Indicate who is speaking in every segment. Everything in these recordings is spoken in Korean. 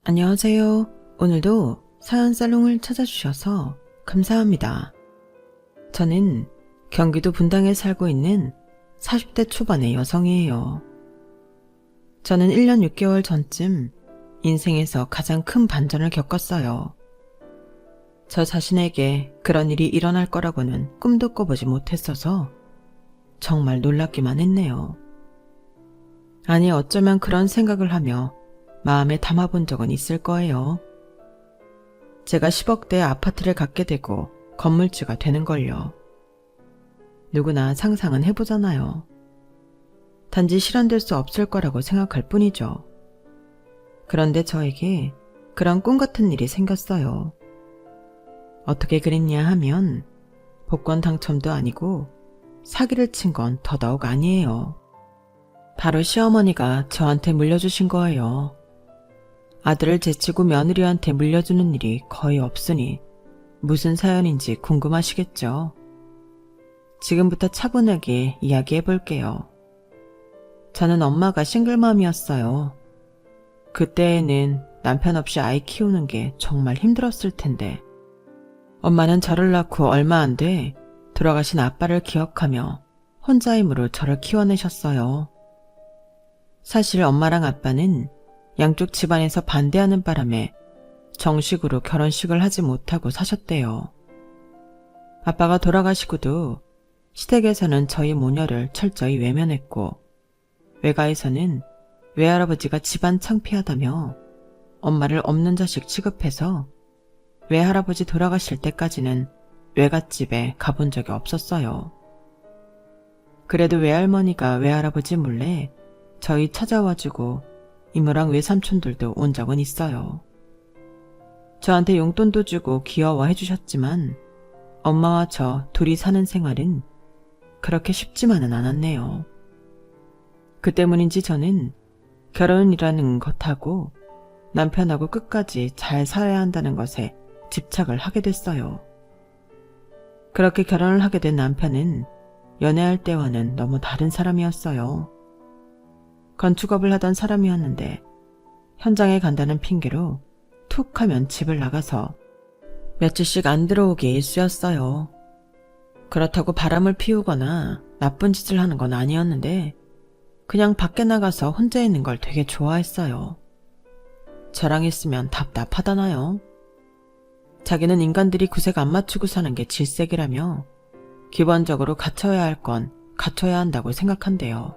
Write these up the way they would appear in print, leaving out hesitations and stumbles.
Speaker 1: 안녕하세요. 오늘도 사연 살롱을 찾아주셔서 감사합니다. 저는 경기도 분당에 살고 있는 40대 초반의 여성이에요. 저는 1년 6개월 전쯤 인생에서 가장 큰 반전을 겪었어요. 저 자신에게 그런 일이 일어날 거라고는 꿈도 꿔보지 못했어서 정말 놀랍기만 했네요. 아니, 어쩌면 그런 생각을 하며 마음에 담아본 적은 있을 거예요. 제가 10억대의 아파트를 갖게 되고 건물주가 되는 걸요. 누구나 상상은 해보잖아요. 단지 실현될 수 없을 거라고 생각할 뿐이죠. 그런데 저에게 그런 꿈 같은 일이 생겼어요. 어떻게 그랬냐 하면 복권 당첨도 아니고 사기를 친 건 더더욱 아니에요. 바로 시어머니가 저한테 물려주신 거예요. 아들을 제치고 며느리한테 물려주는 일이 거의 없으니 무슨 사연인지 궁금하시겠죠? 지금부터 차분하게 이야기해 볼게요. 저는 엄마가 싱글맘이었어요. 그때에는 남편 없이 아이 키우는 게 정말 힘들었을 텐데 엄마는 저를 낳고 얼마 안 돼 돌아가신 아빠를 기억하며 혼자 힘으로 저를 키워내셨어요. 사실 엄마랑 아빠는 양쪽 집안에서 반대하는 바람에 정식으로 결혼식을 하지 못하고 사셨대요. 아빠가 돌아가시고도 시댁에서는 저희 모녀를 철저히 외면했고 외가에서는 외할아버지가 집안 창피하다며 엄마를 없는 자식 취급해서 외할아버지 돌아가실 때까지는 외갓집에 가본 적이 없었어요. 그래도 외할머니가 외할아버지 몰래 저희 찾아와주고 이모랑 외삼촌들도 온 적은 있어요. 저한테 용돈도 주고 귀여워해 주셨지만 엄마와 저 둘이 사는 생활은 그렇게 쉽지만은 않았네요. 그 때문인지 저는 결혼이라는 것하고 남편하고 끝까지 잘 살아야 한다는 것에 집착을 하게 됐어요. 그렇게 결혼을 하게 된 남편은 연애할 때와는 너무 다른 사람이었어요. 건축업을 하던 사람이었는데 현장에 간다는 핑계로 툭 하면 집을 나가서 며칠씩 안 들어오게 일쑤였어요. 그렇다고 바람을 피우거나 나쁜 짓을 하는 건 아니었는데 그냥 밖에 나가서 혼자 있는 걸 되게 좋아했어요. 저랑 있으면 답답하다나요? 자기는 인간들이 구색 안 맞추고 사는 게 질색이라며 기본적으로 갖춰야 할 건 갖춰야 한다고 생각한대요.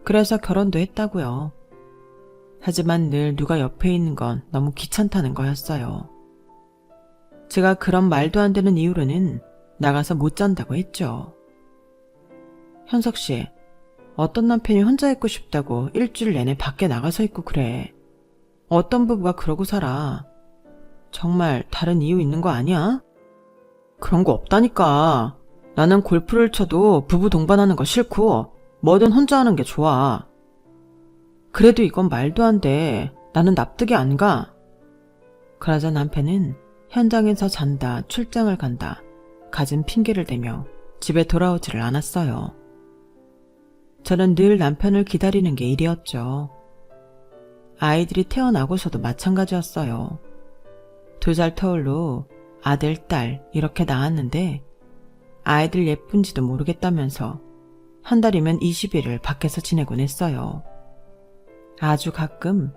Speaker 1: 그래서 결혼도 했다고요. 하지만 늘 누가 옆에 있는 건 너무 귀찮다는 거였어요. 제가 그런 말도 안 되는 이유로는 나가서 못 잔다고 했죠. 현석씨, 어떤 남편이 혼자 있고 싶다고 일주일 내내 밖에 나가서 있고 그래. 어떤 부부가 그러고 살아. 정말 다른 이유 있는 거 아니야? 그런 거 없다니까. 나는 골프를 쳐도 부부 동반하는 거 싫고 뭐든 혼자 하는 게 좋아. 그래도 이건 말도 안 돼. 나는 납득이 안 가. 그러자 남편은 현장에서 잔다, 출장을 간다, 갖은 핑계를 대며 집에 돌아오지를 않았어요. 저는 늘 남편을 기다리는 게 일이었죠. 아이들이 태어나고서도 마찬가지였어요. 2살 터울로 아들, 딸 이렇게 낳았는데 아이들 예쁜지도 모르겠다면서 한 달이면 20일을 밖에서 지내곤 했어요. 아주 가끔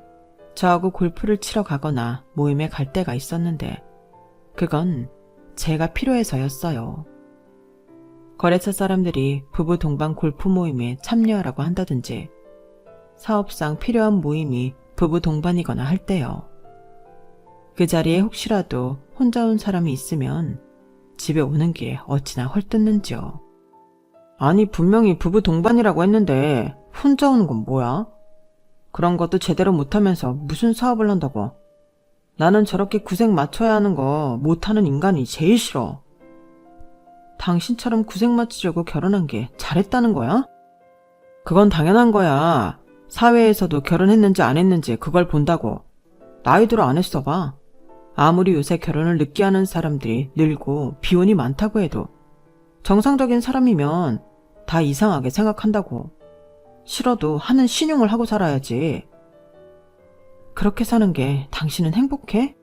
Speaker 1: 저하고 골프를 치러 가거나 모임에 갈 때가 있었는데 그건 제가 필요해서였어요. 거래처 사람들이 부부 동반 골프 모임에 참여하라고 한다든지 사업상 필요한 모임이 부부 동반이거나 할 때요. 그 자리에 혹시라도 혼자 온 사람이 있으면 집에 오는 게 어찌나 헐뜯는지요. 아니, 분명히 부부 동반이라고 했는데 혼자 오는 건 뭐야? 그런 것도 제대로 못하면서 무슨 사업을 한다고. 나는 저렇게 구색 맞춰야 하는 거 못하는 인간이 제일 싫어. 당신처럼 구색 맞추려고 결혼한 게 잘했다는 거야? 그건 당연한 거야. 사회에서도 결혼했는지 안 했는지 그걸 본다고. 나이 들어 안 했어 봐. 아무리 요새 결혼을 늦게 하는 사람들이 늘고 비혼이 많다고 해도 정상적인 사람이면 다 이상하게 생각한다고. 싫어도 하는 신용을 하고 살아야지. 그렇게 사는 게 당신은 행복해?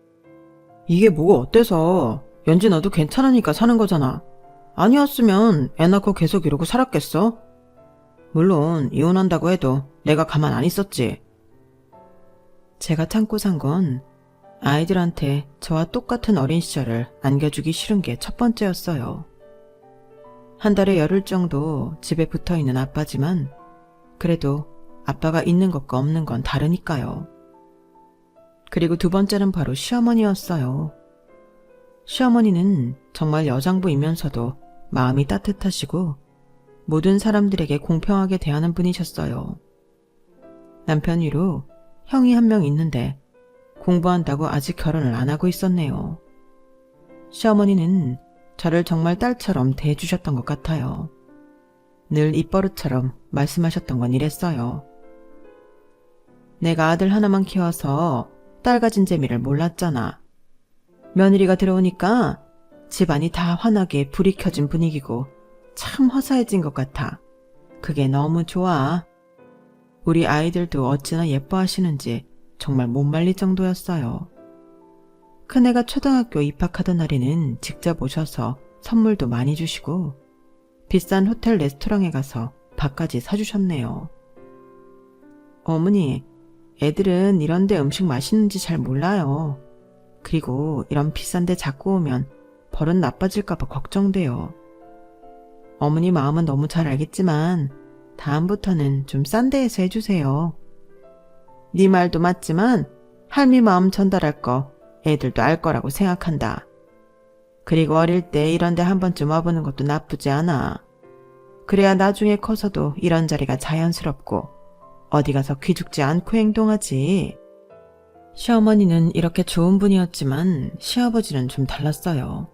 Speaker 1: 이게 뭐가 어때서? 연지 너도 괜찮으니까 사는 거잖아. 아니었으면 애 낳고 계속 이러고 살았겠어? 물론 이혼한다고 해도 내가 가만 안 있었지. 제가 참고 산 건 아이들한테 저와 똑같은 어린 시절을 안겨주기 싫은 게 첫 번째였어요. 한 달에 열흘 정도 집에 붙어있는 아빠지만 그래도 아빠가 있는 것과 없는 건 다르니까요. 그리고 두 번째는 바로 시어머니였어요. 시어머니는 정말 여장부이면서도 마음이 따뜻하시고 모든 사람들에게 공평하게 대하는 분이셨어요. 남편 위로 형이 한 명 있는데 공부한다고 아직 결혼을 안 하고 있었네요. 시어머니는 저를 정말 딸처럼 대해주셨던 것 같아요. 늘 입버릇처럼 말씀하셨던 건 이랬어요. 내가 아들 하나만 키워서 딸 가진 재미를 몰랐잖아. 며느리가 들어오니까 집안이 다 환하게 불이 켜진 분위기고 참 화사해진 것 같아. 그게 너무 좋아. 우리 아이들도 어찌나 예뻐하시는지 정말 못 말릴 정도였어요. 큰애가 초등학교 입학하던 날에는 직접 오셔서 선물도 많이 주시고 비싼 호텔 레스토랑에 가서 밥까지 사주셨네요. 어머니, 애들은 이런 데 음식 맛있는지 잘 몰라요. 그리고 이런 비싼 데 자꾸 오면 버릇 나빠질까 봐 걱정돼요. 어머니 마음은 너무 잘 알겠지만 다음부터는 좀 싼 데에서 해주세요. 네 말도 맞지만 할미 마음 전달할 거 애들도 알 거라고 생각한다. 그리고 어릴 때 이런 데 한 번쯤 와보는 것도 나쁘지 않아. 그래야 나중에 커서도 이런 자리가 자연스럽고 어디 가서 기죽지 않고 행동하지. 시어머니는 이렇게 좋은 분이었지만 시아버지는 좀 달랐어요.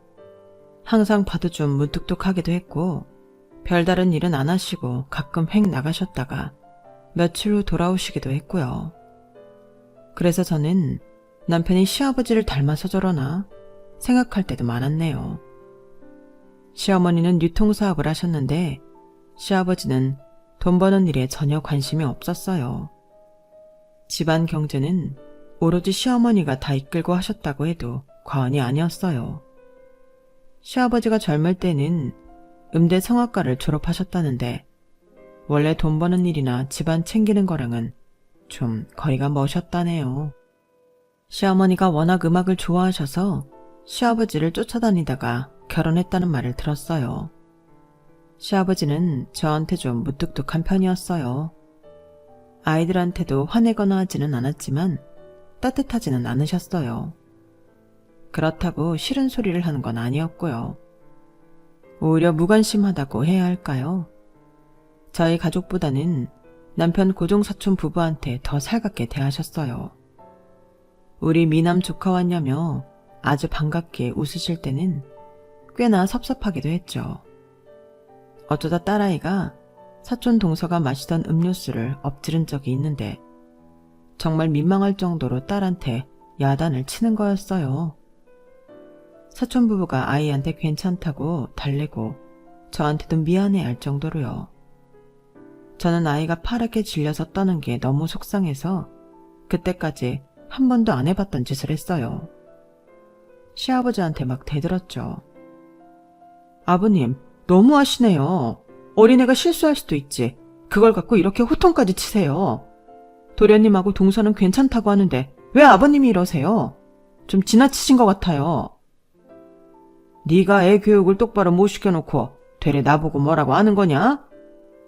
Speaker 1: 항상 봐도 좀 무뚝뚝하기도 했고 별다른 일은 안 하시고 가끔 획 나가셨다가 며칠 후 돌아오시기도 했고요. 그래서 저는 남편이 시아버지를 닮아서 저러나 생각할 때도 많았네요. 시어머니는 유통사업을 하셨는데 시아버지는 돈 버는 일에 전혀 관심이 없었어요. 집안 경제는 오로지 시어머니가 다 이끌고 하셨다고 해도 과언이 아니었어요. 시아버지가 젊을 때는 음대 성악과를 졸업하셨다는데 원래 돈 버는 일이나 집안 챙기는 거랑은 좀 거리가 머셨다네요. 시어머니가 워낙 음악을 좋아하셔서 시아버지를 쫓아다니다가 결혼했다는 말을 들었어요. 시아버지는 저한테 좀 무뚝뚝한 편이었어요. 아이들한테도 화내거나 하지는 않았지만 따뜻하지는 않으셨어요. 그렇다고 싫은 소리를 하는 건 아니었고요. 오히려 무관심하다고 해야 할까요? 저희 가족보다는 남편 고종사촌 부부한테 더 살갑게 대하셨어요. 우리 미남 조카 왔냐며 아주 반갑게 웃으실 때는 꽤나 섭섭하기도 했죠. 어쩌다 딸아이가 사촌 동서가 마시던 음료수를 엎지른 적이 있는데 정말 민망할 정도로 딸한테 야단을 치는 거였어요. 사촌 부부가 아이한테 괜찮다고 달래고 저한테도 미안해할 정도로요. 저는 아이가 파랗게 질려서 떠는 게 너무 속상해서 그때까지 한 번도 안 해봤던 짓을 했어요. 시아버지한테 막 대들었죠. 아버님, 너무하시네요. 어린애가 실수할 수도 있지. 그걸 갖고 이렇게 호통까지 치세요. 도련님하고 동서는 괜찮다고 하는데 왜 아버님이 이러세요? 좀 지나치신 것 같아요. 네가 애 교육을 똑바로 못 시켜놓고 되레 나보고 뭐라고 하는 거냐?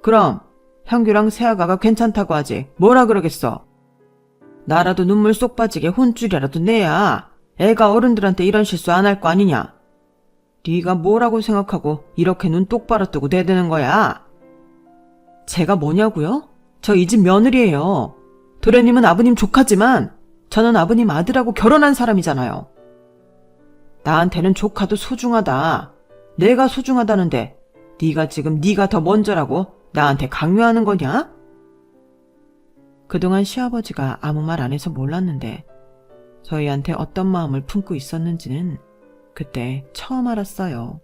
Speaker 1: 그럼 형규랑 새아가가 괜찮다고 하지 뭐라 그러겠어. 나라도 눈물 쏙 빠지게 혼쭐이라도 내야 애가 어른들한테 이런 실수 안 할 거 아니냐. 네가 뭐라고 생각하고 이렇게 눈 똑바로 뜨고 대드는 거야. 제가 뭐냐고요? 저 이 집 며느리예요. 도련님은 아버님 조카지만 저는 아버님 아들하고 결혼한 사람이잖아요. 나한테는 조카도 소중하다. 내가 소중하다는데 네가 지금 네가 더 먼저라고 나한테 강요하는 거냐? 그동안 시아버지가 아무 말 안 해서 몰랐는데 저희한테 어떤 마음을 품고 있었는지는 그때 처음 알았어요.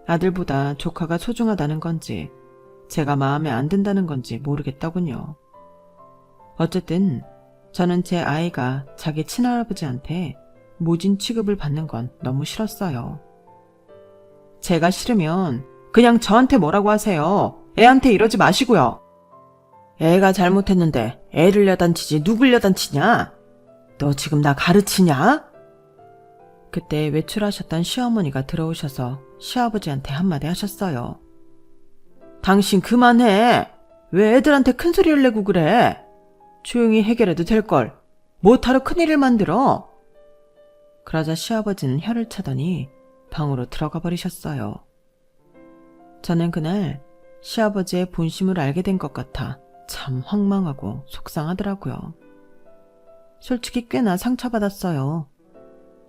Speaker 1: 아들보다 조카가 소중하다는 건지 제가 마음에 안 든다는 건지 모르겠더군요. 어쨌든 저는 제 아이가 자기 친할아버지한테 모진 취급을 받는 건 너무 싫었어요. 제가 싫으면 그냥 저한테 뭐라고 하세요. 애한테 이러지 마시고요. 애가 잘못했는데 애를 야단치지 누굴 야단치냐? 너 지금 나 가르치냐? 그때 외출하셨던 시어머니가 들어오셔서 시아버지한테 한마디 하셨어요. 당신 그만해. 왜 애들한테 큰 소리를 내고 그래? 조용히 해결해도 될걸. 뭐하러 큰일을 만들어? 그러자 시아버지는 혀를 차더니 방으로 들어가 버리셨어요. 저는 그날 시아버지의 본심을 알게 된 것 같아 참 황망하고 속상하더라고요. 솔직히 꽤나 상처받았어요.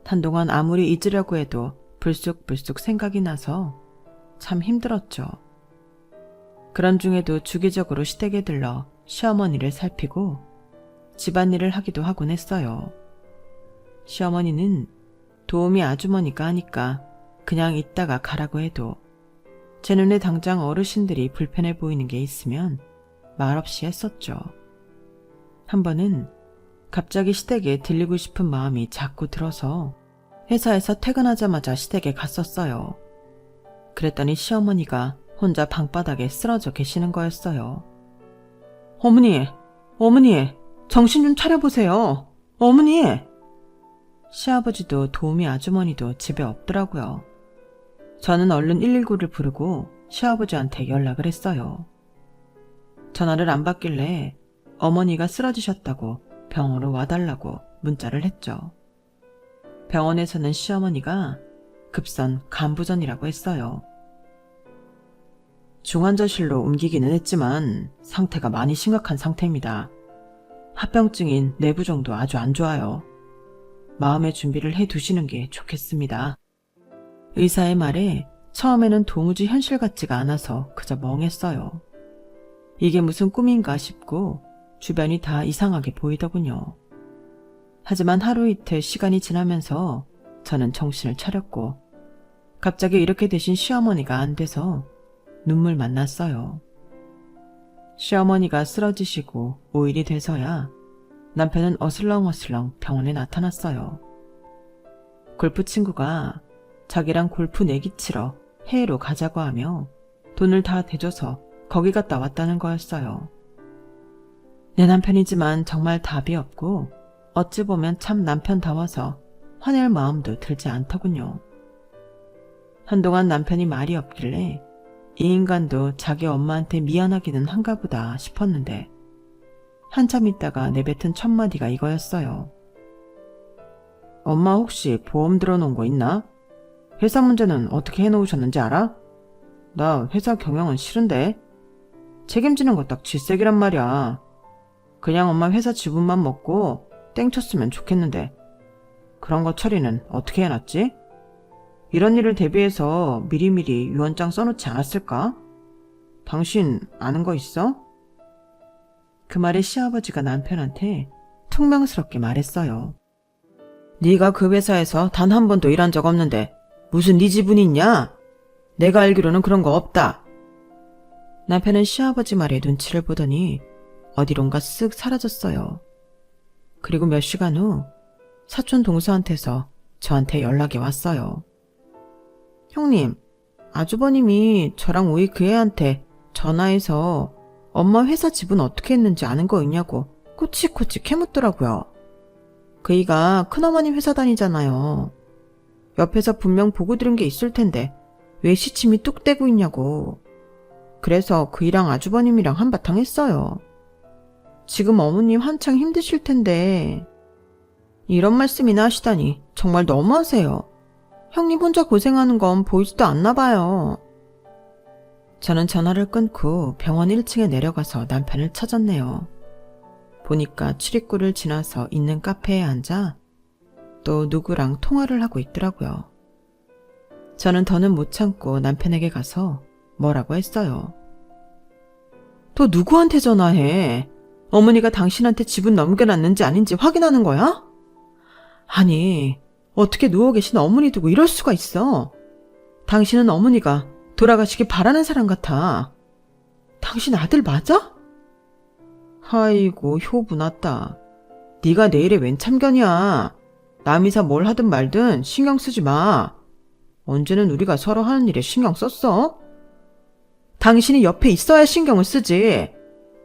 Speaker 1: 한동안 아무리 잊으려고 해도 불쑥불쑥 생각이 나서 참 힘들었죠. 그런 중에도 주기적으로 시댁에 들러 시어머니를 살피고 집안일을 하기도 하곤 했어요. 시어머니는 도우미 아주머니가 하니까 그냥 있다가 가라고 해도 제 눈에 당장 어르신들이 불편해 보이는 게 있으면 말없이 했었죠. 한 번은 갑자기 시댁에 들리고 싶은 마음이 자꾸 들어서 회사에서 퇴근하자마자 시댁에 갔었어요. 그랬더니 시어머니가 혼자 방바닥에 쓰러져 계시는 거였어요. 어머니, 어머니, 정신 좀 차려보세요. 어머니! 시아버지도 도우미 아주머니도 집에 없더라고요. 저는 얼른 119를 부르고 시아버지한테 연락을 했어요. 전화를 안 받길래 어머니가 쓰러지셨다고 병원으로 와달라고 문자를 했죠. 병원에서는 시어머니가 급선 간부전이라고 했어요. 중환자실로 옮기기는 했지만 상태가 많이 심각한 상태입니다. 합병증인 내부종도 아주 안 좋아요. 마음의 준비를 해두시는 게 좋겠습니다. 의사의 말에 처음에는 도무지 현실 같지가 않아서 그저 멍했어요. 이게 무슨 꿈인가 싶고 주변이 다 이상하게 보이더군요. 하지만 하루 이틀 시간이 지나면서 저는 정신을 차렸고 갑자기 이렇게 되신 시어머니가 안 돼서 눈물만 났어요. 시어머니가 쓰러지시고 5일이 돼서야 남편은 어슬렁어슬렁 병원에 나타났어요. 골프 친구가 자기랑 골프 내기 치러 해외로 가자고 하며 돈을 다 대줘서 거기 갔다 왔다는 거였어요. 내 남편이지만 정말 답이 없고 어찌 보면 참 남편다워서 화낼 마음도 들지 않더군요. 한동안 남편이 말이 없길래 이 인간도 자기 엄마한테 미안하기는 한가 보다 싶었는데 한참 있다가 내뱉은 첫마디가 이거였어요. 엄마 혹시 보험 들어놓은 거 있나? 회사 문제는 어떻게 해놓으셨는지 알아? 나 회사 경영은 싫은데. 책임지는 거 딱 쥐색이란 말이야. 그냥 엄마 회사 지분만 먹고 땡쳤으면 좋겠는데 그런 거 처리는 어떻게 해놨지? 이런 일을 대비해서 미리미리 유언장 써놓지 않았을까? 당신 아는 거 있어? 그 말에 시아버지가 남편한테 퉁명스럽게 말했어요. 네가 그 회사에서 단 한 번도 일한 적 없는데 무슨 네 지분이 있냐? 내가 알기로는 그런 거 없다. 남편은 시아버지 말에 눈치를 보더니 어디론가 쓱 사라졌어요. 그리고 몇 시간 후 사촌 동서한테서 저한테 연락이 왔어요. 형님, 아주버님이 저랑 오이 그 애한테 전화해서 엄마 회사 지분 어떻게 했는지 아는 거 있냐고 꼬치꼬치 캐묻더라고요. 그이가 큰어머님 회사 다니잖아요. 옆에서 분명 보고 들은 게 있을 텐데 왜 시침이 뚝 떼고 있냐고. 그래서 그이랑 아주버님이랑 한바탕 했어요. 지금 어머님 한창 힘드실 텐데 이런 말씀이나 하시다니 정말 너무하세요. 형님 혼자 고생하는 건 보이지도 않나 봐요. 저는 전화를 끊고 병원 1층에 내려가서 남편을 찾았네요. 보니까 출입구를 지나서 있는 카페에 앉아 또 누구랑 통화를 하고 있더라고요. 저는 더는 못 참고 남편에게 가서 뭐라고 했어요. 또 누구한테 전화해? 어머니가 당신한테 지분 넘겨놨는지 아닌지 확인하는 거야? 아니, 어떻게 누워 계신 어머니 두고 이럴 수가 있어? 당신은 어머니가 돌아가시길 바라는 사람 같아. 당신 아들 맞아? 아이고, 효부 났다. 네가 내 일에 웬 참견이야. 남이사 뭘 하든 말든 신경 쓰지 마. 언제는 우리가 서로 하는 일에 신경 썼어? 당신이 옆에 있어야 신경을 쓰지.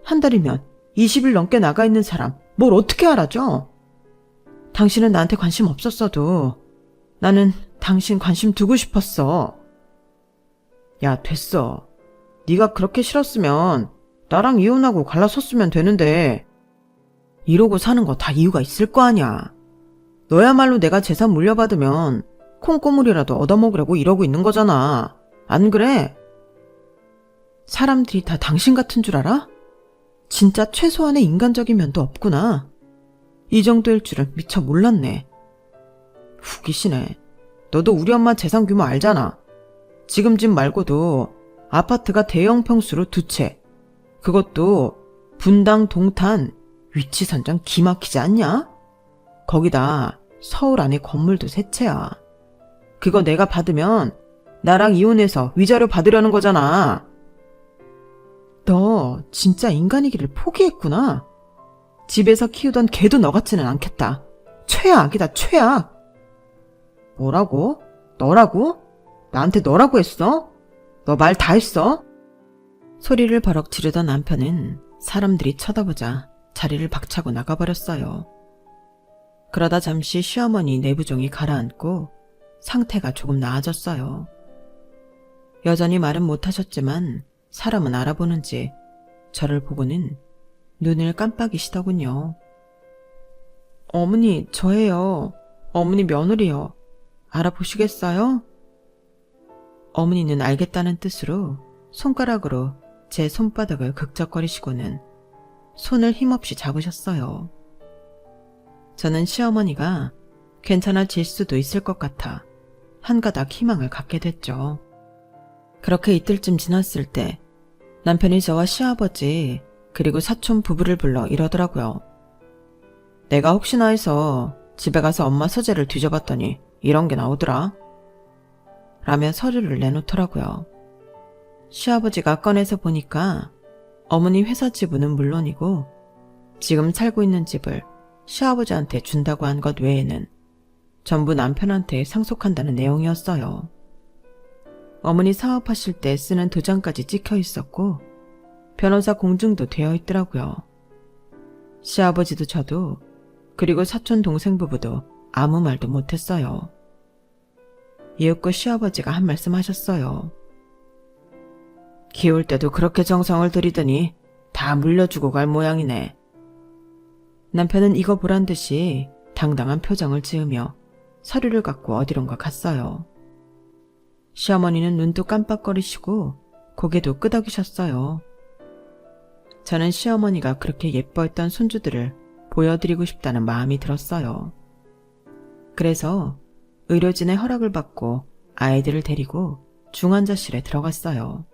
Speaker 1: 한 달이면 20일 넘게 나가 있는 사람 뭘 어떻게 알아줘? 당신은 나한테 관심 없었어도 나는 당신 관심 두고 싶었어. 야, 됐어. 네가 그렇게 싫었으면 나랑 이혼하고 갈라섰으면 되는데 이러고 사는 거 다 이유가 있을 거 아니야. 너야말로 내가 재산 물려받으면 콩고물이라도 얻어먹으려고 이러고 있는 거잖아. 안 그래? 사람들이 다 당신 같은 줄 알아? 진짜 최소한의 인간적인 면도 없구나. 이 정도일 줄은 미처 몰랐네. 후기시네. 너도 우리 엄마 재산 규모 알잖아. 지금 집 말고도 아파트가 대형 평수로 2채. 그것도 분당 동탄 위치 선정 기막히지 않냐? 거기다 서울 안에 건물도 3채야. 그거 내가 받으면 나랑 이혼해서 위자료 받으려는 거잖아. 너 진짜 인간이기를 포기했구나. 집에서 키우던 개도 너 같지는 않겠다. 최악이다, 최악. 뭐라고? 너라고? 나한테 너라고 했어? 너 말 다 했어? 소리를 버럭 지르던 남편은 사람들이 쳐다보자 자리를 박차고 나가버렸어요. 그러다 잠시 시어머니 내부종이 가라앉고 상태가 조금 나아졌어요. 여전히 말은 못하셨지만 사람은 알아보는지 저를 보고는 눈을 깜빡이시더군요. 어머니, 저예요. 어머니 며느리요. 알아보시겠어요? 어머니는 알겠다는 뜻으로 손가락으로 제 손바닥을 극적거리시고는 손을 힘없이 잡으셨어요. 저는 시어머니가 괜찮아질 수도 있을 것 같아 한 가닥 희망을 갖게 됐죠. 그렇게 이틀쯤 지났을 때 남편이 저와 시아버지 그리고 사촌 부부를 불러 이러더라고요. 내가 혹시나 해서 집에 가서 엄마 서재를 뒤져봤더니 이런 게 나오더라. 라며 서류를 내놓더라고요. 시아버지가 꺼내서 보니까 어머니 회사 지분은 물론이고 지금 살고 있는 집을 시아버지한테 준다고 한 것 외에는 전부 남편한테 상속한다는 내용이었어요. 어머니 사업하실 때 쓰는 도장까지 찍혀 있었고 변호사 공증도 되어 있더라고요. 시아버지도 저도 그리고 사촌 동생 부부도 아무 말도 못했어요. 이윽고 시아버지가 한 말씀 하셨어요. 키울 때도 그렇게 정성을 들이더니 다 물려주고 갈 모양이네. 남편은 이거 보란 듯이 당당한 표정을 지으며 서류를 갖고 어디론가 갔어요. 시어머니는 눈도 깜빡거리시고 고개도 끄덕이셨어요. 저는 시어머니가 그렇게 예뻐했던 손주들을 보여드리고 싶다는 마음이 들었어요. 그래서 의료진의 허락을 받고 아이들을 데리고 중환자실에 들어갔어요.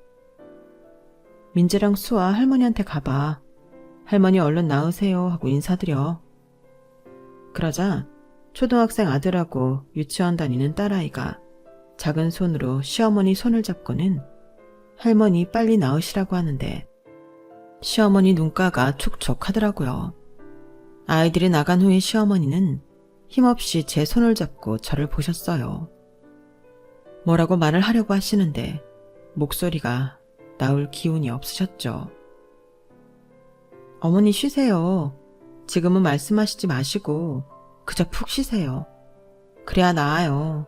Speaker 1: 민재랑 수아 할머니한테 가봐. 할머니 얼른 나으세요 하고 인사드려. 그러자 초등학생 아들하고 유치원 다니는 딸아이가 작은 손으로 시어머니 손을 잡고는 할머니 빨리 나으시라고 하는데 시어머니 눈가가 촉촉하더라고요. 아이들이 나간 후에 시어머니는 힘없이 제 손을 잡고 저를 보셨어요. 뭐라고 말을 하려고 하시는데 목소리가 나올 기운이 없으셨죠. 어머니 쉬세요. 지금은 말씀하시지 마시고 그저 푹 쉬세요. 그래야 나아요.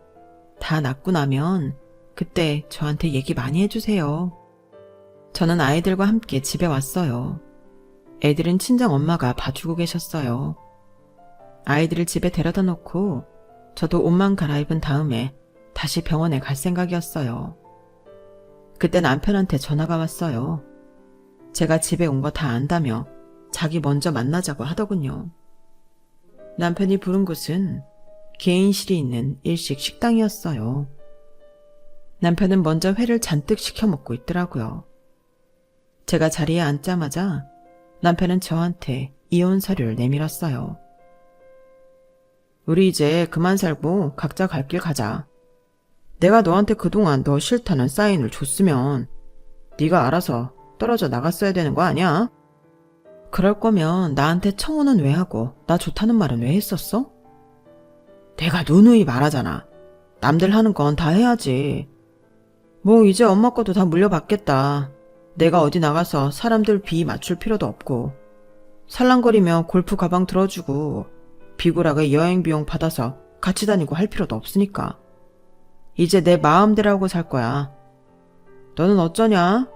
Speaker 1: 다 낫고 나면 그때 저한테 얘기 많이 해주세요. 저는 아이들과 함께 집에 왔어요. 애들은 친정 엄마가 봐주고 계셨어요. 아이들을 집에 데려다 놓고 저도 옷만 갈아입은 다음에 다시 병원에 갈 생각이었어요. 그때 남편한테 전화가 왔어요. 제가 집에 온 거 다 안다며 자기 먼저 만나자고 하더군요. 남편이 부른 곳은 개인실이 있는 일식 식당이었어요. 남편은 먼저 회를 잔뜩 시켜 먹고 있더라고요. 제가 자리에 앉자마자 남편은 저한테 이혼 서류를 내밀었어요. 우리 이제 그만 살고 각자 갈 길 가자. 내가 너한테 그동안 너 싫다는 사인을 줬으면 네가 알아서 떨어져 나갔어야 되는 거 아니야? 그럴 거면 나한테 청혼은 왜 하고 나 좋다는 말은 왜 했었어? 내가 누누이 말하잖아. 남들 하는 건 다 해야지. 뭐 이제 엄마 것도 다 물려받겠다. 내가 어디 나가서 사람들 비 맞출 필요도 없고 살랑거리며 골프 가방 들어주고 비굴하게 여행 비용 받아서 같이 다니고 할 필요도 없으니까. 이제 내 마음대로 하고 살 거야. 너는 어쩌냐?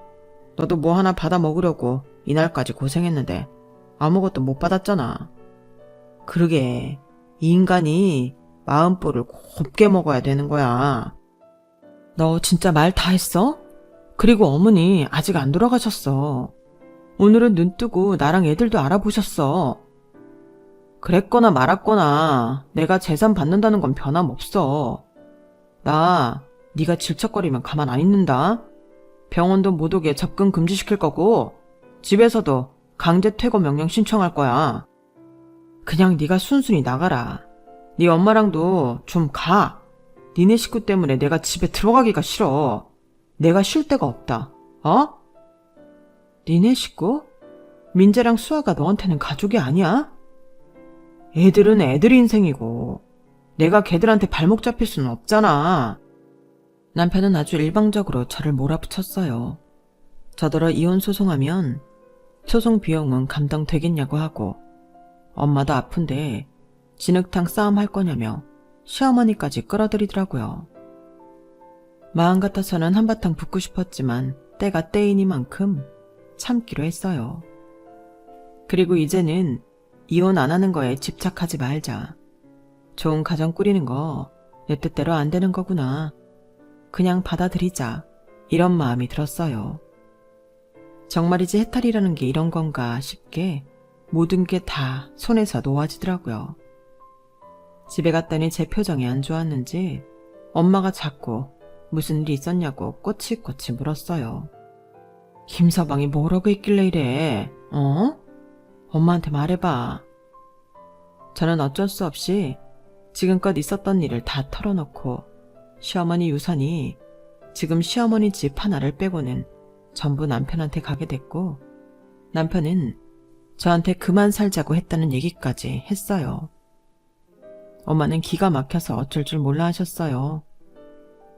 Speaker 1: 너도 뭐 하나 받아 먹으려고 이날까지 고생했는데 아무것도 못 받았잖아. 그러게 이 인간이 마음볼을 곱게 먹어야 되는 거야. 너 진짜 말 다 했어? 그리고 어머니 아직 안 돌아가셨어. 오늘은 눈 뜨고 나랑 애들도 알아보셨어. 그랬거나 말았거나 내가 재산 받는다는 건 변함없어. 나 네가 질척거리면 가만 안 있는다. 병원도 못 오게 접근 금지시킬 거고 집에서도 강제 퇴거 명령 신청할 거야. 그냥 네가 순순히 나가라. 네 엄마랑도 좀 가. 니네 식구 때문에 내가 집에 들어가기가 싫어. 내가 쉴 데가 없다. 어? 니네 식구? 민재랑 수아가 너한테는 가족이 아니야? 애들은 애들 인생이고 내가 걔들한테 발목 잡힐 수는 없잖아. 남편은 아주 일방적으로 저를 몰아붙였어요. 저더러 이혼 소송하면 소송 비용은 감당되겠냐고 하고 엄마도 아픈데 진흙탕 싸움 할 거냐며 시어머니까지 끌어들이더라고요. 마음 같아서는 한바탕 붙고 싶었지만 때가 때이니만큼 참기로 했어요. 그리고 이제는 이혼 안 하는 거에 집착하지 말자. 좋은 가정 꾸리는 거 내 뜻대로 안 되는 거구나. 그냥 받아들이자. 이런 마음이 들었어요. 정말이지 해탈이라는 게 이런 건가 싶게 모든 게 다 손에서 놓아지더라고요. 집에 갔더니 제 표정이 안 좋았는지 엄마가 자꾸 무슨 일이 있었냐고 꼬치꼬치 물었어요. 김서방이 뭐라고 했길래 이래? 어? 엄마한테 말해봐. 저는 어쩔 수 없이 지금껏 있었던 일을 다 털어놓고 시어머니 유산이 지금 시어머니 집 하나를 빼고는 전부 남편한테 가게 됐고 남편은 저한테 그만 살자고 했다는 얘기까지 했어요. 엄마는 기가 막혀서 어쩔 줄 몰라 하셨어요.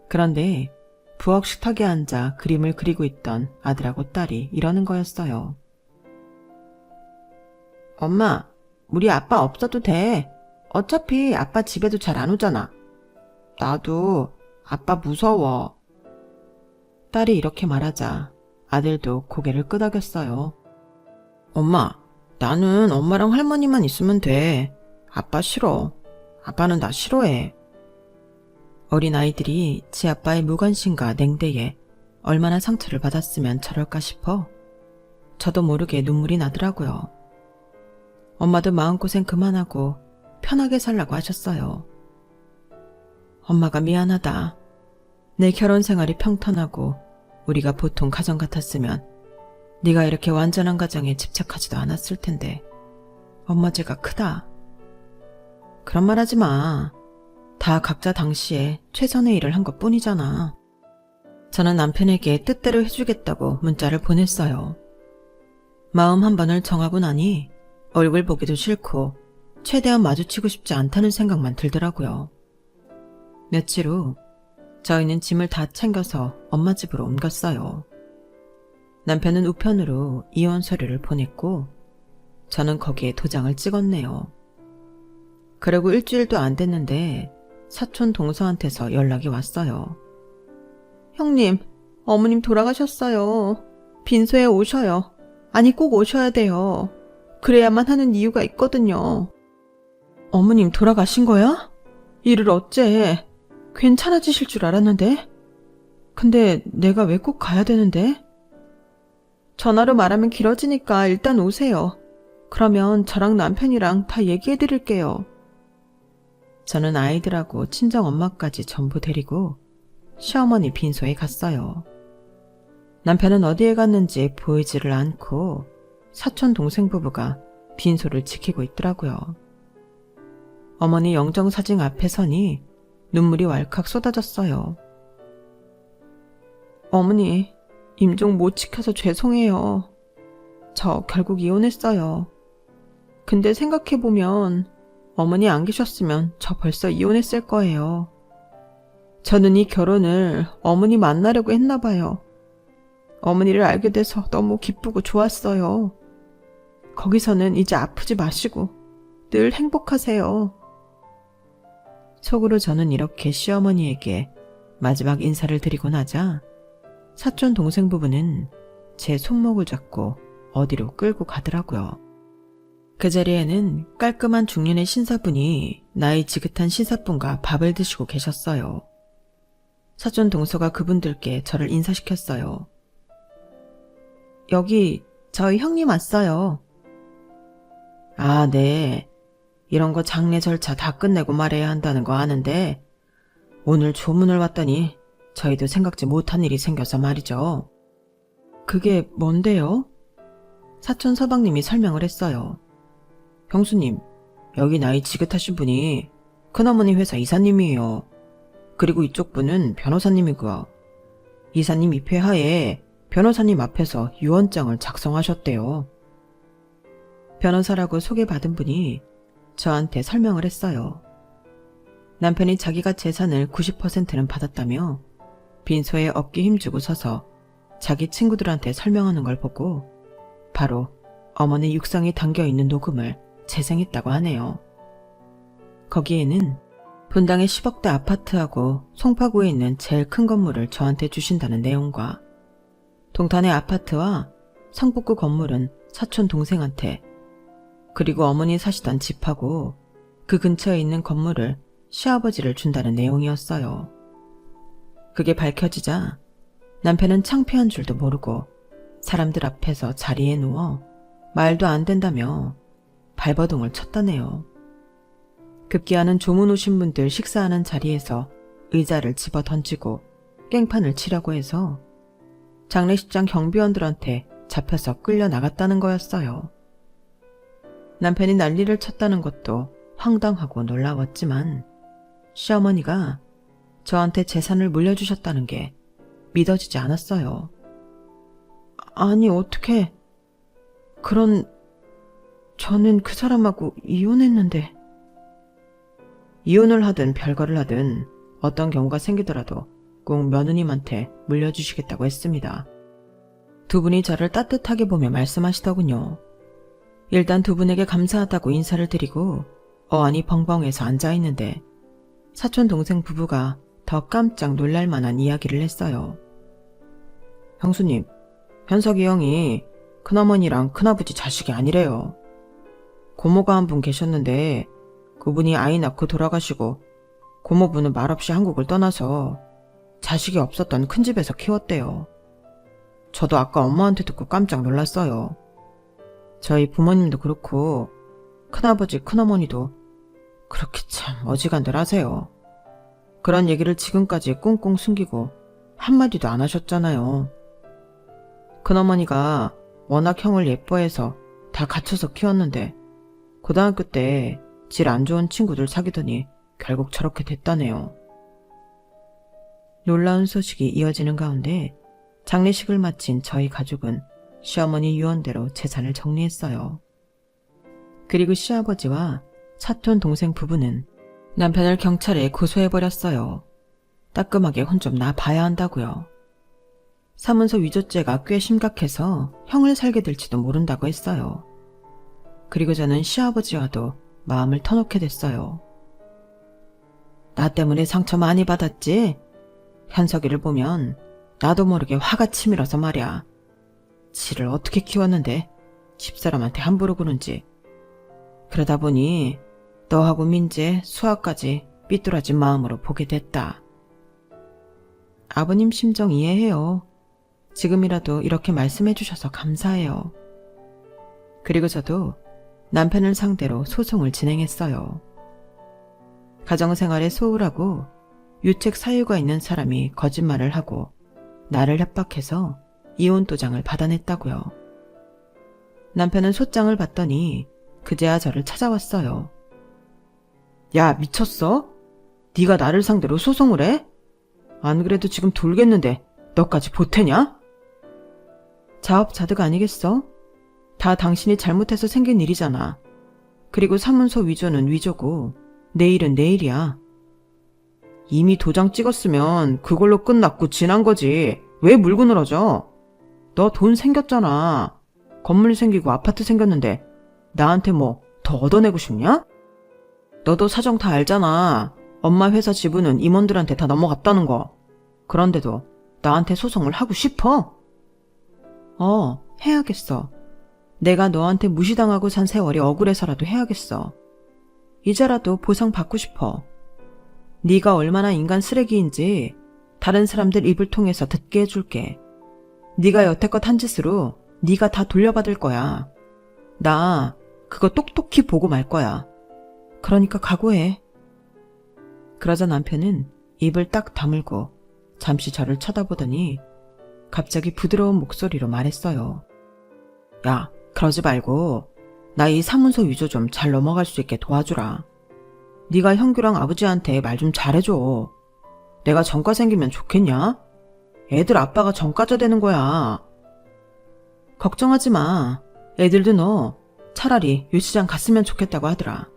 Speaker 1: 그런데 부엌 식탁에 앉아 그림을 그리고 있던 아들하고 딸이 이러는 거였어요. 엄마, 우리 아빠 없어도 돼. 어차피 아빠 집에도 잘 안 오잖아. 나도 아빠 무서워. 딸이 이렇게 말하자 아들도 고개를 끄덕였어요. 엄마, 나는 엄마랑 할머니만 있으면 돼. 아빠 싫어. 아빠는 나 싫어해. 어린 아이들이 지 아빠의 무관심과 냉대에 얼마나 상처를 받았으면 저럴까 싶어 저도 모르게 눈물이 나더라고요. 엄마도 마음고생 그만하고 편하게 살라고 하셨어요. 엄마가 미안하다. 내 결혼 생활이 평탄하고 우리가 보통 가정 같았으면 네가 이렇게 완전한 가정에 집착하지도 않았을 텐데 엄마 죄가 크다. 그런 말 하지 마. 다 각자 당시에 최선의 일을 한 것뿐이잖아. 저는 남편에게 뜻대로 해주겠다고 문자를 보냈어요. 마음 한 번을 정하고 나니 얼굴 보기도 싫고 최대한 마주치고 싶지 않다는 생각만 들더라고요. 며칠 후 저희는 짐을 다 챙겨서 엄마 집으로 옮겼어요. 남편은 우편으로 이혼 서류를 보냈고 저는 거기에 도장을 찍었네요. 그리고 일주일도 안 됐는데 사촌 동서한테서 연락이 왔어요. 형님, 어머님 돌아가셨어요. 빈소에 오셔요. 아니 꼭 오셔야 돼요. 그래야만 하는 이유가 있거든요. 어머님 돌아가신 거야? 이를 어째? 괜찮아지실 줄 알았는데? 근데 내가 왜 꼭 가야 되는데? 전화로 말하면 길어지니까 일단 오세요. 그러면 저랑 남편이랑 다 얘기해드릴게요. 저는 아이들하고 친정엄마까지 전부 데리고 시어머니 빈소에 갔어요. 남편은 어디에 갔는지 보이지를 않고 사촌 동생 부부가 빈소를 지키고 있더라고요. 어머니 영정사진 앞에 서니 눈물이 왈칵 쏟아졌어요. 어머니, 임종 못 지켜서 죄송해요. 저 결국 이혼했어요. 근데 생각해보면 어머니 안 계셨으면 저 벌써 이혼했을 거예요. 저는 이 결혼을 어머니 만나려고 했나 봐요. 어머니를 알게 돼서 너무 기쁘고 좋았어요. 거기서는 이제 아프지 마시고 늘 행복하세요. 속으로 저는 이렇게 시어머니에게 마지막 인사를 드리고 나자 사촌 동생 부부는 제 손목을 잡고 어디로 끌고 가더라고요. 그 자리에는 깔끔한 중년의 신사분이 나이 지긋한 신사분과 밥을 드시고 계셨어요. 사촌 동서가 그분들께 저를 인사시켰어요. 여기 저희 형님 왔어요. 아, 네. 이런 거 장례 절차 다 끝내고 말해야 한다는 거 아는데 오늘 조문을 왔더니 저희도 생각지 못한 일이 생겨서 말이죠. 그게 뭔데요? 사촌 서방님이 설명을 했어요. 형수님, 여기 나이 지긋하신 분이 큰어머니 회사 이사님이에요. 그리고 이쪽 분은 변호사님이고요. 이사님 입회하에 변호사님 앞에서 유언장을 작성하셨대요. 변호사라고 소개받은 분이 저한테 설명을 했어요. 남편이 자기가 재산을 90%는 받았다며 빈소에 어깨 힘주고 서서 자기 친구들한테 설명하는 걸 보고 바로 어머니 육성이 담겨있는 녹음을 재생했다고 하네요. 거기에는 분당의 10억대 아파트하고 송파구에 있는 제일 큰 건물을 저한테 주신다는 내용과 동탄의 아파트와 성북구 건물은 사촌 동생한테, 그리고 어머니 사시던 집하고 그 근처에 있는 건물을 시아버지를 준다는 내용이었어요. 그게 밝혀지자 남편은 창피한 줄도 모르고 사람들 앞에서 자리에 누워 말도 안 된다며 발버둥을 쳤다네요. 급기야는 조문 오신 분들 식사하는 자리에서 의자를 집어 던지고 깽판을 치려고 해서 장례식장 경비원들한테 잡혀서 끌려 나갔다는 거였어요. 남편이 난리를 쳤다는 것도 황당하고 놀라웠지만 시어머니가 저한테 재산을 물려주셨다는 게 믿어지지 않았어요. 아니 어떻게... 저는 그 사람하고 이혼했는데... 이혼을 하든 별거를 하든 어떤 경우가 생기더라도 꼭 며느님한테 물려주시겠다고 했습니다. 두 분이 저를 따뜻하게 보며 말씀하시더군요. 일단 두 분에게 감사하다고 인사를 드리고 어안이 벙벙해서 앉아있는데 사촌 동생 부부가 더 깜짝 놀랄 만한 이야기를 했어요. 형수님, 현석이 형이 큰어머니랑 큰아버지 자식이 아니래요. 고모가 한 분 계셨는데 그분이 아이 낳고 돌아가시고 고모부는 말없이 한국을 떠나서 자식이 없었던 큰 집에서 키웠대요. 저도 아까 엄마한테 듣고 깜짝 놀랐어요. 저희 부모님도 그렇고 큰아버지 큰어머니도 그렇게 참 어지간들 하세요. 그런 얘기를 지금까지 꽁꽁 숨기고 한마디도 안 하셨잖아요. 큰어머니가 워낙 형을 예뻐해서 다 갖춰서 키웠는데 고등학교 때 질 안 좋은 친구들 사귀더니 결국 저렇게 됐다네요. 놀라운 소식이 이어지는 가운데 장례식을 마친 저희 가족은 시어머니 유언대로 재산을 정리했어요. 그리고 시아버지와 사촌 동생 부부는 남편을 경찰에 고소해버렸어요. 따끔하게 혼 좀 나봐야 한다고요. 사문서 위조죄가 꽤 심각해서 형을 살게 될지도 모른다고 했어요. 그리고 저는 시아버지와도 마음을 터놓게 됐어요. 나 때문에 상처 많이 받았지? 현석이를 보면 나도 모르게 화가 치밀어서 말이야. 지를 어떻게 키웠는데 집사람한테 함부로 구는지. 그러다 보니 너하고 민재, 수아까지 삐뚤어진 마음으로 보게 됐다. 아버님 심정 이해해요. 지금이라도 이렇게 말씀해 주셔서 감사해요. 그리고 저도 남편을 상대로 소송을 진행했어요. 가정생활에 소홀하고 유책 사유가 있는 사람이 거짓말을 하고 나를 협박해서 이혼 도장을 받아냈다고요. 남편은 소장을 받더니 그제야 저를 찾아왔어요. 야, 미쳤어? 네가 나를 상대로 소송을 해? 안 그래도 지금 돌겠는데 너까지 보태냐? 자업자득 아니겠어? 다 당신이 잘못해서 생긴 일이잖아. 그리고 사문서 위조는 위조고 내일은 내일이야. 이미 도장 찍었으면 그걸로 끝났고 지난 거지. 왜 물고 늘어져? 너 돈 생겼잖아. 건물 생기고 아파트 생겼는데 나한테 뭐 더 얻어내고 싶냐? 너도 사정 다 알잖아. 엄마 회사 지분은 임원들한테 다 넘어갔다는 거. 그런데도 나한테 소송을 하고 싶어? 해야겠어. 내가 너한테 무시당하고 산 세월이 억울해서라도 해야겠어. 이제라도 보상 받고 싶어. 네가 얼마나 인간 쓰레기인지 다른 사람들 입을 통해서 듣게 해줄게. 네가 여태껏 한 짓으로 네가 다 돌려받을 거야. 나 그거 똑똑히 보고 말 거야. 그러니까 각오해. 그러자 남편은 입을 딱 다물고 잠시 저를 쳐다보더니 갑자기 부드러운 목소리로 말했어요. 야, 그러지 말고 나 이 사문서 위조 좀 잘 넘어갈 수 있게 도와주라. 네가 형규랑 아버지한테 말 좀 잘해줘. 내가 전과 생기면 좋겠냐? 애들 아빠가 전과자 되는 거야. 걱정하지 마. 애들도 너 차라리 유치장 갔으면 좋겠다고 하더라.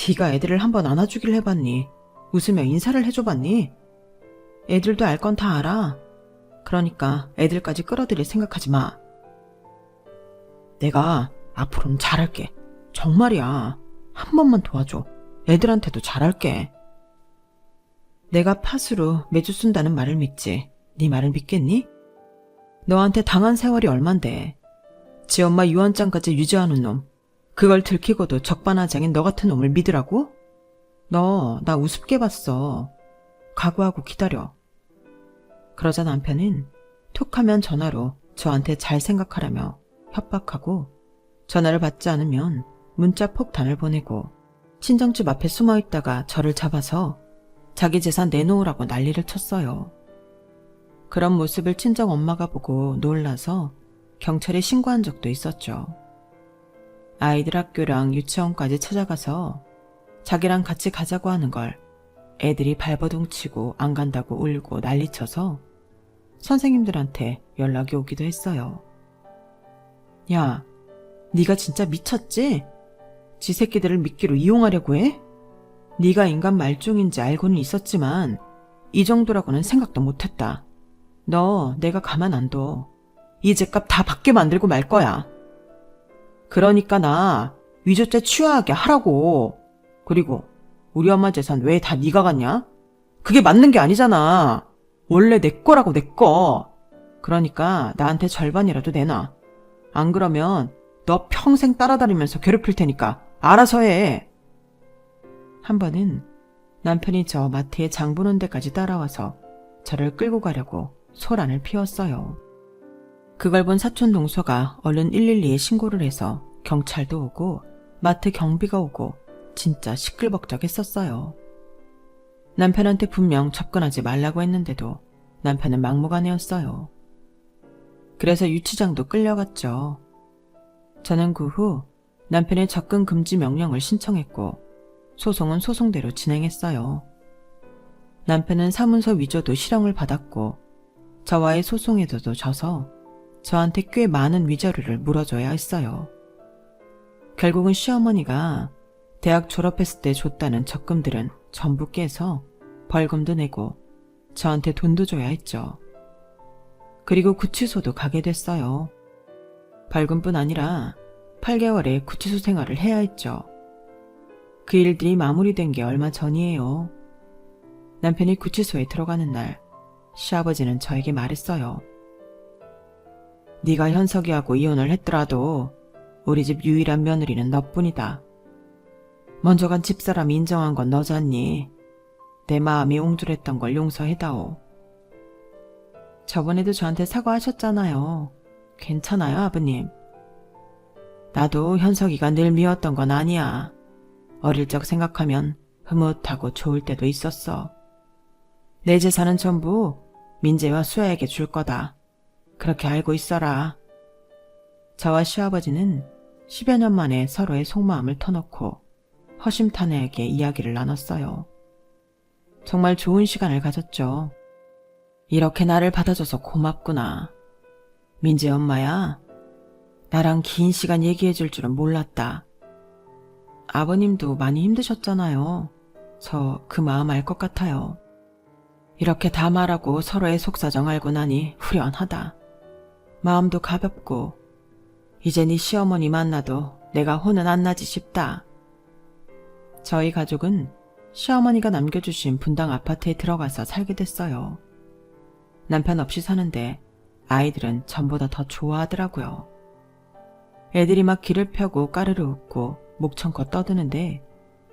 Speaker 1: 네가 애들을 한번 안아주길 해봤니? 웃으며 인사를 해줘봤니? 애들도 알 건 다 알아. 그러니까 애들까지 끌어들일 생각하지 마. 내가 앞으로는 잘할게. 정말이야. 한 번만 도와줘. 애들한테도 잘할게. 내가 팥으로 매주 쓴다는 말을 믿지. 네 말을 믿겠니? 너한테 당한 세월이 얼만데. 지 엄마 유언장까지 유죄하는 놈. 그걸 들키고도 적반하장인 너 같은 놈을 믿으라고? 너 나 우습게 봤어. 각오하고 기다려. 그러자 남편은 툭하면 전화로 저한테 잘 생각하라며 협박하고 전화를 받지 않으면 문자 폭탄을 보내고 친정집 앞에 숨어있다가 저를 잡아서 자기 재산 내놓으라고 난리를 쳤어요. 그런 모습을 친정 엄마가 보고 놀라서 경찰에 신고한 적도 있었죠. 아이들 학교랑 유치원까지 찾아가서 자기랑 같이 가자고 하는 걸 애들이 발버둥 치고 안 간다고 울고 난리쳐서 선생님들한테 연락이 오기도 했어요. 야, 네가 진짜 미쳤지? 지 새끼들을 미끼로 이용하려고 해? 네가 인간 말종인지 알고는 있었지만 이 정도라고는 생각도 못했다. 너 내가 가만 안 둬. 이 죗값 다 받게 만들고 말 거야. 그러니까 나 위조죄 취하하게 하라고. 그리고 우리 엄마 재산 왜 다 네가 갖냐? 그게 맞는 게 아니잖아. 원래 내 거라고 내 거. 그러니까 나한테 절반이라도 내놔. 안 그러면 너 평생 따라다니면서 괴롭힐 테니까 알아서 해. 한 번은 남편이 저 마트에 장 보는 데까지 따라와서 저를 끌고 가려고 소란을 피웠어요. 그걸 본 사촌 동서가 얼른 112에 신고를 해서 경찰도 오고 마트 경비가 오고 진짜 시끌벅적했었어요. 남편한테 분명 접근하지 말라고 했는데도 남편은 막무가내였어요. 그래서 유치장도 끌려갔죠. 저는 그 후 남편의 접근 금지 명령을 신청했고 소송은 소송대로 진행했어요. 남편은 사문서 위조도 실형을 받았고 저와의 소송에서도 져서 저한테 꽤 많은 위자료를 물어줘야 했어요. 결국은 시어머니가 대학 졸업했을 때 줬다는 적금들은 전부 깨서 벌금도 내고 저한테 돈도 줘야 했죠. 그리고 구치소도 가게 됐어요. 벌금뿐 아니라 8개월의 구치소 생활을 해야 했죠. 그 일들이 마무리된 게 얼마 전이에요. 남편이 구치소에 들어가는 날 시아버지는 저에게 말했어요. 네가 현석이하고 이혼을 했더라도 우리 집 유일한 며느리는 너뿐이다. 먼저 간 집사람이 인정한 건 너잖니. 내 마음이 옹졸했던 걸 용서해다오. 저번에도 저한테 사과하셨잖아요. 괜찮아요, 아버님. 나도 현석이가 늘 미웠던 건 아니야. 어릴 적 생각하면 흐뭇하고 좋을 때도 있었어. 내 재산은 전부 민재와 수아에게 줄 거다. 그렇게 알고 있어라. 저와 시아버지는 10여 년 만에 서로의 속마음을 터놓고 허심탄회하게 이야기를 나눴어요. 정말 좋은 시간을 가졌죠. 이렇게 나를 받아줘서 고맙구나. 민재 엄마야. 나랑 긴 시간 얘기해 줄 줄은 몰랐다. 아버님도 많이 힘드셨잖아요. 저 그 마음 알 것 같아요. 이렇게 다 말하고 서로의 속사정 알고 나니 후련하다. 마음도 가볍고 이제 네 시어머니 만나도 내가 혼은 안 나지 싶다. 저희 가족은 시어머니가 남겨주신 분당 아파트에 들어가서 살게 됐어요. 남편 없이 사는데 아이들은 전보다 더 좋아하더라고요. 애들이 막 기를 펴고 까르르 웃고 목청껏 떠드는데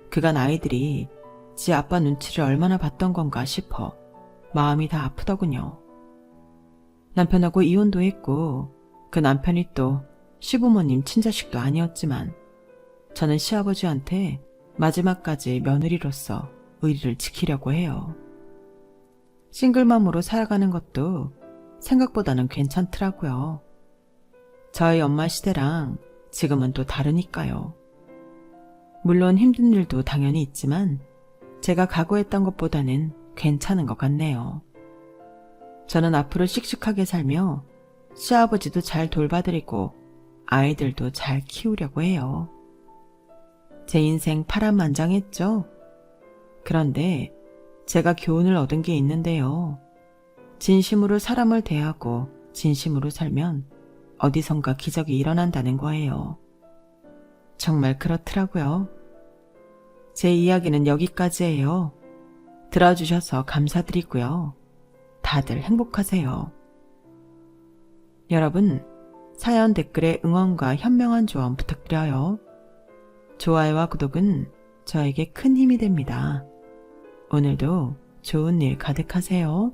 Speaker 1: 그간 아이들이 지 아빠 눈치를 얼마나 봤던 건가 싶어 마음이 다 아프더군요. 남편하고 이혼도 했고 그 남편이 또 시부모님 친자식도 아니었지만 저는 시아버지한테 마지막까지 며느리로서 의리를 지키려고 해요. 싱글맘으로 살아가는 것도 생각보다는 괜찮더라고요. 저희 엄마 시대랑 지금은 또 다르니까요. 물론 힘든 일도 당연히 있지만 제가 각오했던 것보다는 괜찮은 것 같네요. 저는 앞으로 씩씩하게 살며 시아버지도 잘 돌봐드리고 아이들도 잘 키우려고 해요. 제 인생 파란만장했죠? 그런데 제가 교훈을 얻은 게 있는데요. 진심으로 사람을 대하고 진심으로 살면 어디선가 기적이 일어난다는 거예요. 정말 그렇더라고요. 제 이야기는 여기까지예요. 들어주셔서 감사드리고요. 다들 행복하세요. 여러분, 사연 댓글에 응원과 현명한 조언 부탁드려요. 좋아요와 구독은 저에게 큰 힘이 됩니다. 오늘도 좋은 일 가득하세요.